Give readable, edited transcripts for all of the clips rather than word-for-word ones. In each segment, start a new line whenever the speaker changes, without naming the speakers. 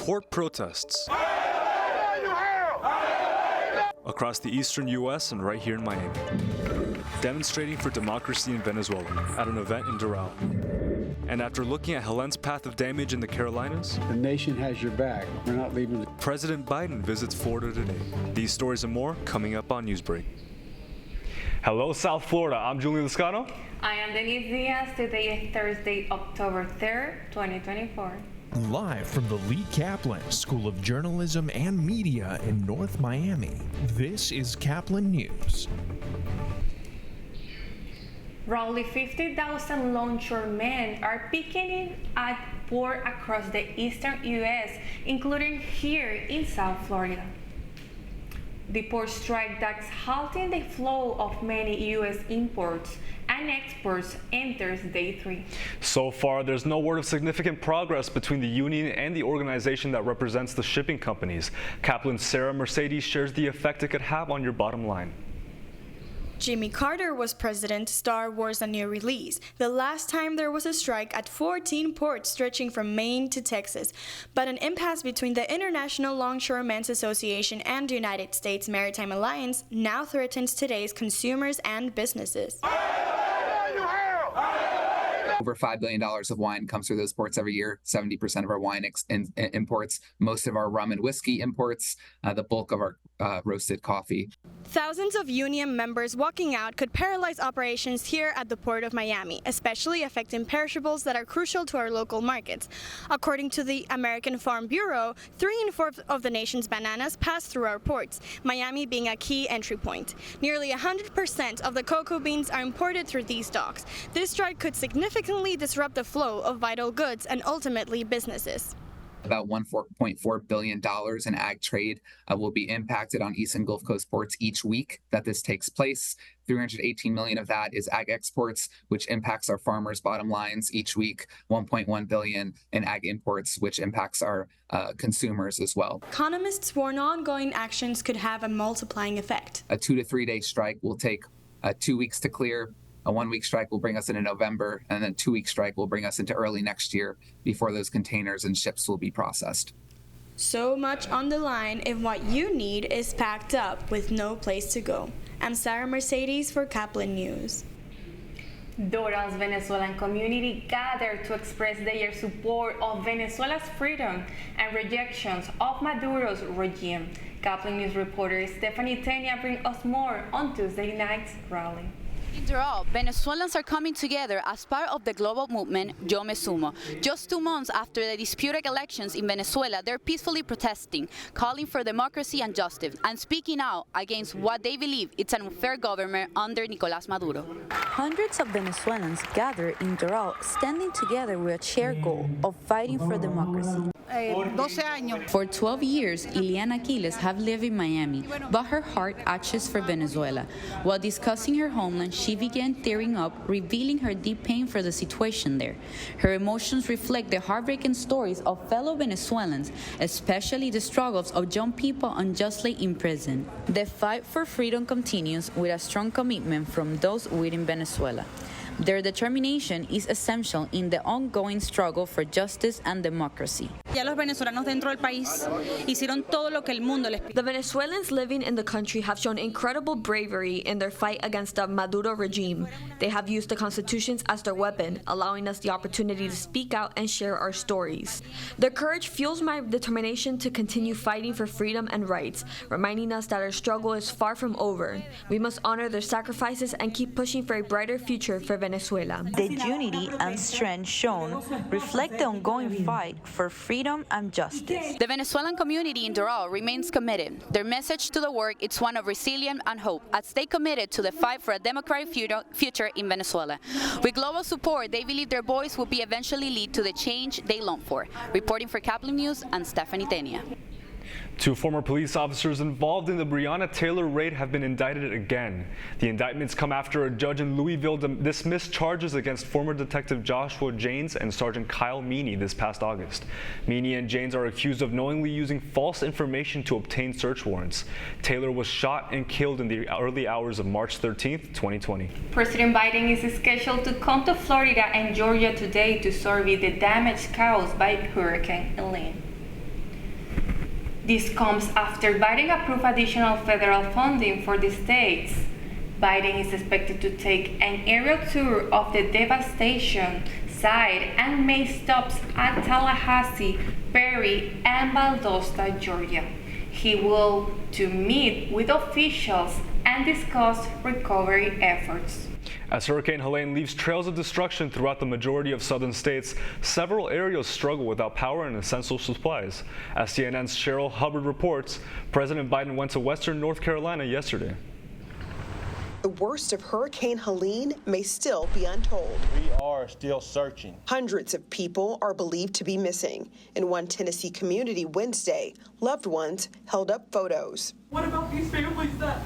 Support protests across the eastern U.S. and right here in Miami. Demonstrating for democracy in Venezuela at an event in Doral. And after looking at Helen's path of damage in the Carolinas,
the nation has your back. We're not leaving.
President Biden visits Florida today. These stories and more coming up on Newsbreak. Hello, South Florida. I'm Julian Lascano.
I am Denise Diaz. Today is Thursday, October 3rd, 2024.
Live from the Lee Caplin School of Journalism and Media in North Miami, this is Caplin News.
Roughly 50,000 longshoremen are picketing at port across the eastern U.S., including here in South Florida. The port strike that's halting the flow of many U.S. imports and exports enters day 3.
So far, there's no word of significant progress between the union and the organization that represents the shipping companies. Caplin's Sarah Mercedes shares the effect it could have on your bottom line.
Jimmy Carter was president, Star Wars a new release. The last time there was a strike at 14 ports stretching from Maine to Texas. But an impasse between the International Longshoremen's Association and the United States Maritime Alliance now threatens today's consumers and businesses.
Over $5 billion of wine comes through those ports every year. 70% of our wine imports, most of our rum and whiskey imports, the bulk of our roasted coffee.
Thousands of union members walking out could paralyze operations here at the Port of Miami, especially affecting perishables that are crucial to our local markets. According to the American Farm Bureau, 3 in 4 of the nation's bananas pass through our ports, Miami being a key entry point. Nearly 100% of the cocoa beans are imported through these docks. This strike could significantly disrupt the flow of vital goods and ultimately businesses.
About $1.4 billion in ag trade will be impacted on East and Gulf Coast ports each week that this takes place. 318 million of that is ag exports, which impacts our farmers' bottom lines each week. 1.1 billion in ag imports, which impacts our consumers as well.
Economists warn ongoing actions could have a multiplying effect.
A 2 to 3 day strike will take 2 weeks to clear. A 1 week strike will bring us into November, and then a 2 week strike will bring us into early next year before those containers and ships will be processed.
So much on the line if what you need is packed up with no place to go. I'm Sarah Mercedes for Caplin News.
Doral's Venezuelan community gathered to express their support of Venezuela's freedom and rejections of Maduro's regime. Caplin News reporter Stephanie Tenia brings us more on Tuesday night's rally.
After all, Venezuelans are coming together as part of the global movement Yo Me Sumo. Just 2 months after the disputed elections in Venezuela, they're peacefully protesting, calling for democracy and justice, and speaking out against what they believe is an unfair government under Nicolás Maduro.
Hundreds of Venezuelans gather in Doral, standing together with a shared goal of fighting for democracy.
For 12 years, Ileana Aquiles have lived in Miami, but her heart aches for Venezuela. While discussing her homeland, she began tearing up, revealing her deep pain for the situation there. Her emotions reflect the heartbreaking stories of fellow Venezuelans, especially the struggles of young people unjustly imprisoned. The fight for freedom continues with a strong commitment from those within Venezuela. Their determination is essential in the ongoing struggle for justice and democracy.
The
Venezuelans living in the country have shown incredible bravery in their fight against the Maduro regime. They have used the constitutions as their weapon, allowing us the opportunity to speak out and share our stories. Their courage fuels my determination to continue fighting for freedom and rights, reminding us that our struggle is far from over. We must honor their sacrifices and keep pushing for a brighter future for Venezuela.
The unity and strength shown reflect the ongoing fight for freedom and justice.
The Venezuelan community in Doral remains committed. Their message to the world is one of resilience and hope, as they committed to the fight for a democratic future in Venezuela. With global support, they believe their voice will be eventually lead to the change they long for. Reporting for Caplin News, I'm Stephanie Tenia.
2 former police officers involved in the Breonna Taylor raid have been indicted again. The indictments come after a judge in Louisville dismissed charges against former Detective Joshua Janes and Sergeant Kyle Meany this past August. Meany and Janes are accused of knowingly using false information to obtain search warrants. Taylor was shot and killed in the early hours of March 13, 2020.
President Biden is scheduled to come to Florida and Georgia today to survey the damage caused by Hurricane Helene. This comes after Biden approved additional federal funding for the states. Biden is expected to take an aerial tour of the devastation site and make stops at Tallahassee, Perry, and Valdosta, Georgia. He will to meet with officials and discuss recovery efforts.
As Hurricane Helene leaves trails of destruction throughout the majority of southern states, several areas struggle without power and essential supplies. As CNN's Cheryl Hubbard reports, President Biden went to western North Carolina yesterday.
The worst of Hurricane Helene may still be untold.
We are still searching.
Hundreds of people are believed to be missing. In one Tennessee community Wednesday, loved ones held up photos.
What about these families that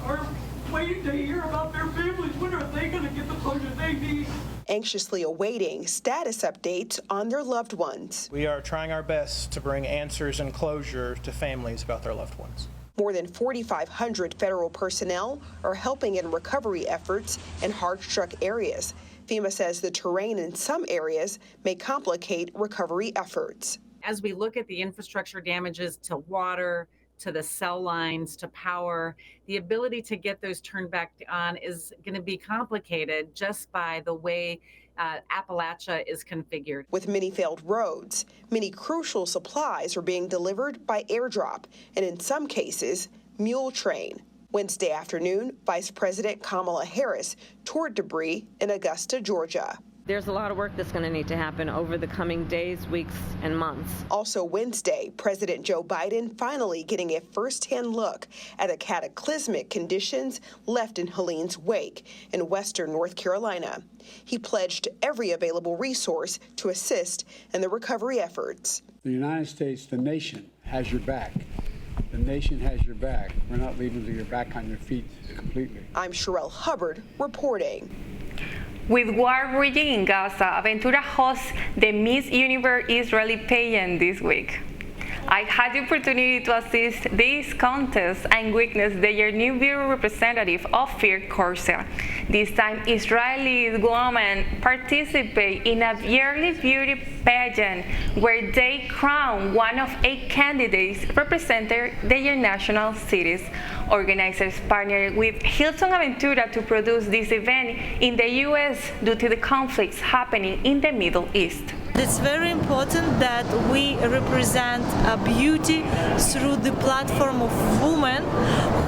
are waiting to hear about their families? When are they going to get the closure they need?
Anxiously awaiting status updates on their loved ones.
We are trying our best to bring answers and closure to families about their loved ones.
More than 4,500 federal personnel are helping in recovery efforts in hard-struck areas. FEMA says the terrain in some areas may complicate recovery efforts.
As we look at the infrastructure damages to water, to the cell lines, to power, the ability to get those turned back on is going to be complicated just by the way Appalachia is configured.
With many failed roads, many crucial supplies are being delivered by airdrop and in some cases, mule train. Wednesday afternoon, Vice President Kamala Harris toured debris in Augusta, Georgia.
There's a lot of work that's going to need to happen over the coming days, weeks, and months.
Also Wednesday, President Joe Biden finally getting a first-hand look at the cataclysmic conditions left in Helene's wake in western North Carolina. He pledged every available resource to assist in the recovery efforts.
The United States, the nation, has your back. The nation has your back. We're not leaving you back on your feet completely.
I'm Cheryl Hubbard reporting.
With war raging in Gaza, Aventura hosts the Miss Universe Israeli pageant this week. I had the opportunity to assist this contest and witness their new bureau representative Ophir Corsia. This time, Israeli women participate in a yearly beauty pageant where they crown one of 8 candidates representing their national cities. Organizers partnered with Hilton Aventura to produce this event in the U.S. due to the conflicts happening in the Middle East.
It's very important that we represent beauty through the platform of women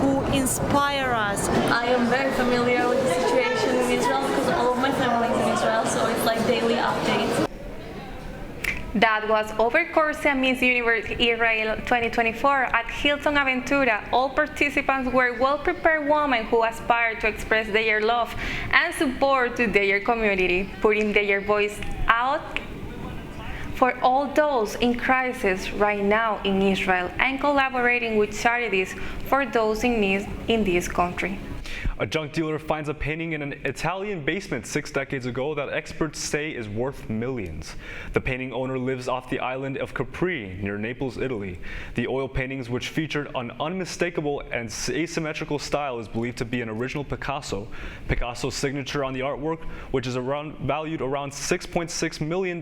who inspire us.
I am very familiar with the situation in Israel because all of my family is in Israel, so it's like daily updates.
That was Ophir Corsia Miss Universe Israel 2024 at Hilton Aventura. All participants were well-prepared women who aspire to express their love and support to their community, putting their voice out for all those in crisis right now in Israel and collaborating with charities for those in need in this country.
A junk dealer finds a painting in an Italian basement 6 decades ago that experts say is worth millions. The painting owner lives off the island of Capri near Naples, Italy. The oil paintings, which featured an unmistakable and asymmetrical style, is believed to be an original Picasso. Picasso's signature on the artwork, which is valued around $6.6 million,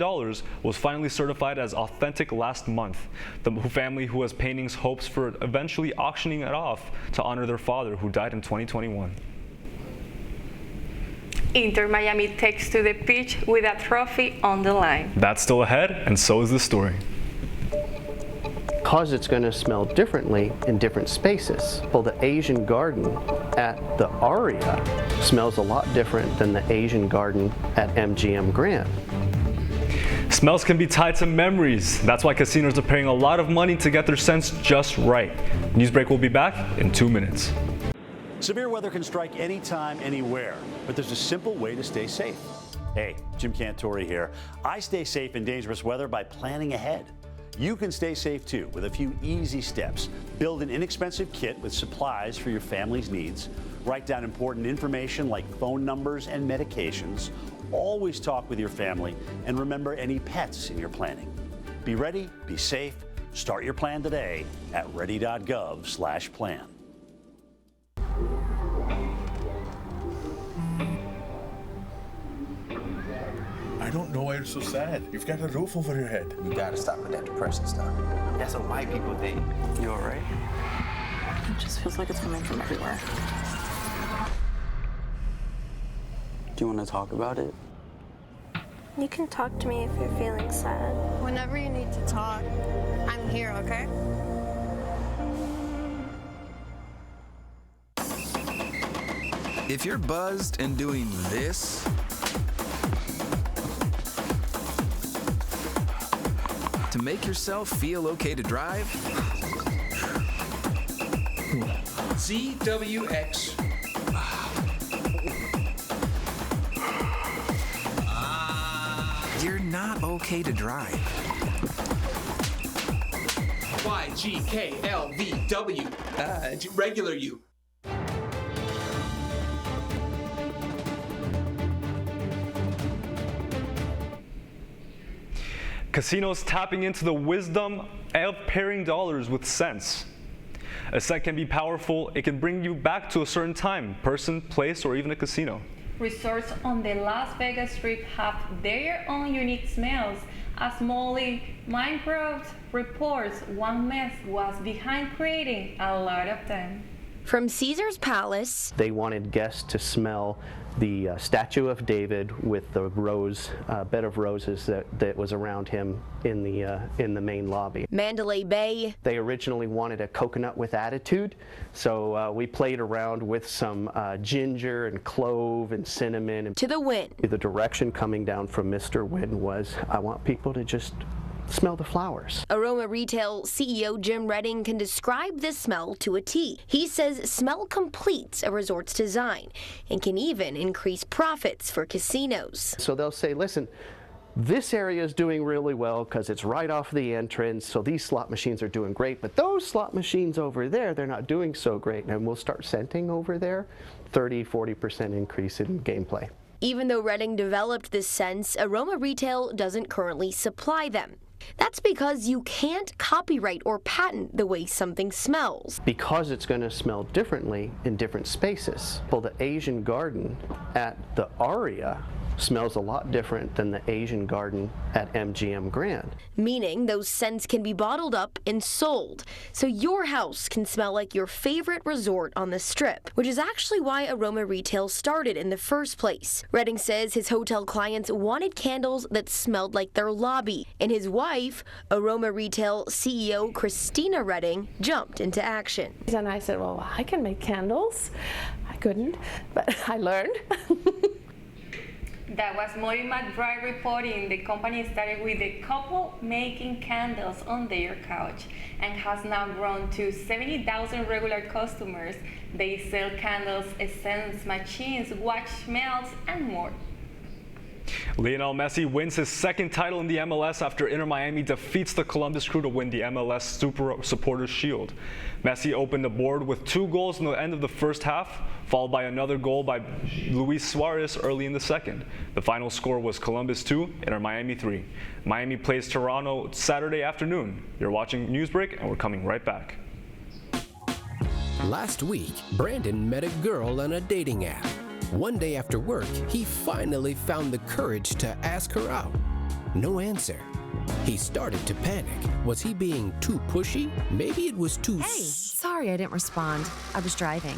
was finally certified as authentic last month. The family who has paintings hopes for eventually auctioning it off to honor their father, who died in 2021.
Inter Miami takes to the pitch with a trophy on the line.
That's still ahead, and so is the story.
Because it's going to smell differently in different spaces. Well, the Asian garden at the Aria smells a lot different than the Asian garden at MGM Grand.
Smells can be tied to memories. That's why casinos are paying a lot of money to get their scents just right. Newsbreak will be back in 2 minutes.
Severe weather can strike anytime, anywhere, but there's a simple way to stay safe. Hey, Jim Cantore here. I stay safe in dangerous weather by planning ahead. You can stay safe too with a few easy steps. Build an inexpensive kit with supplies for your family's needs. Write down important information like phone numbers and medications. Always talk with your family and remember any pets in your planning. Be ready, be safe. Start your plan today at ready.gov/plan.
I'm don't know why you're so sad. You've got a roof over your head.
You gotta stop with that depression stuff. That's what white people think. You alright?
It just feels like it's coming from everywhere.
Do you want to talk about it?
You can talk to me if you're feeling sad.
Whenever you need to talk, I'm here, okay?
If you're buzzed and doing this, to make yourself feel okay to drive,
ZWX.
you're not okay to drive.
YGKLVW. Regular you.
Casinos tapping into the wisdom of pairing dollars with cents. A cent can be powerful. It can bring you back to a certain time, person, place, or even a casino.
Resorts on the Las Vegas Strip have their own unique smells. As Molly Minecraft reports, one mess was behind creating a lot of them.
From Caesar's Palace,
They wanted guests to smell the statue of David with the rose bed of roses that was around him in the main lobby.
Mandalay Bay,
They originally wanted a coconut with attitude, so we played around with some ginger and clove and cinnamon.
To the Wynn.
The direction coming down from Mr. Wynn was, I want people to just smell the flowers.
Aroma Retail CEO Jim Redding can describe this smell to a T. He says smell completes a resort's design and can even increase profits for casinos.
So they'll say, listen, this area is doing really well because it's right off the entrance, so these slot machines are doing great, but those slot machines over there, they're not doing so great, and we'll start scenting over there, 30-40% increase in gameplay.
Even though Redding developed this sense, Aroma Retail doesn't currently supply them. That's because you can't copyright or patent the way something smells.
Because it's going to smell differently in different spaces. Well, the Asian garden at the Aria smells a lot different than the Asian garden at MGM Grand.
Meaning those scents can be bottled up and sold, so your house can smell like your favorite resort on the Strip, which is actually why Aroma Retail started in the first place. Redding says his hotel clients wanted candles that smelled like their lobby, and his wife, Aroma Retail CEO Christina Redding, jumped into action.
And I said, well, I can make candles. I couldn't, but I learned.
That was Molly McBride reporting. The company started with a couple making candles on their couch and has now grown to 70,000 regular customers. They sell candles, essence machines, watch smells, and more.
Lionel Messi wins his second title in the MLS after Inter Miami defeats the Columbus Crew to win the MLS Super Supporters Shield. Messi opened the board with 2 goals in the end of the first half, followed by another goal by Luis Suarez early in the second. The final score was Columbus 2, Inter Miami 3. Miami plays Toronto Saturday afternoon. You're watching Newsbreak, and we're coming right back.
Last week, Brandon met a girl on a dating app. One day after work, he finally found the courage to ask her out. No answer. He started to panic. Was he being too pushy? Maybe it was too...
Hey, sorry I didn't respond. I was driving.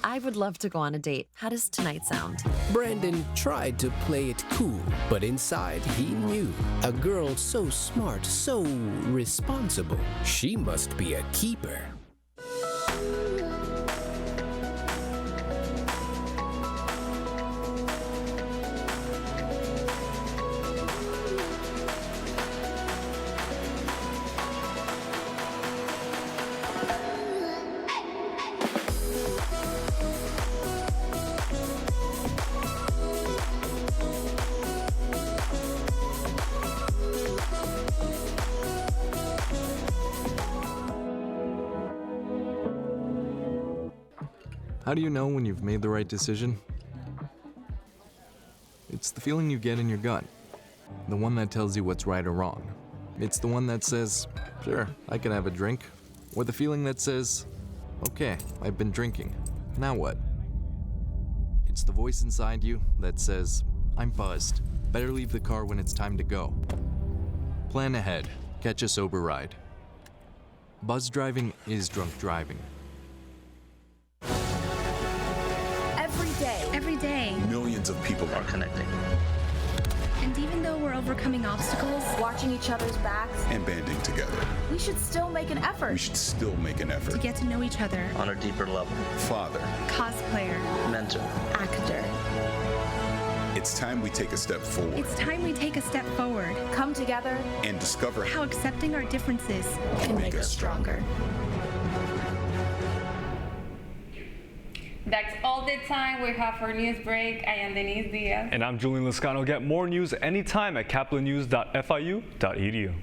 I would love to go on a date. How does tonight sound?
Brandon tried to play it cool, but inside he knew. A girl so smart, so responsible. She must be a keeper.
How do you know when you've made the right decision? It's the feeling you get in your gut. The one that tells you what's right or wrong. It's the one that says, sure, I can have a drink. Or the feeling that says, okay, I've been drinking. Now what? It's the voice inside you that says, I'm buzzed. better leave the car when it's time to go. Plan ahead. Catch a sober ride. Buzz driving is drunk driving.
Every day,
Millions of people are connecting
and even though we're overcoming obstacles,
watching each other's backs,
and banding together.
we should still make an effort
We should still make an
to
effort.
get to know each other.
On a deeper level. Father.
Cosplayer,
Mentor.
actor.
It's time we take a step forward
It's time we take a step forward.
come together.
and discover
How accepting our differences
can make us stronger.
That's all the time we have for News Break. I am Denise Diaz.
And I'm Julian Lascano. Get more news anytime at caplinnews.fiu.edu.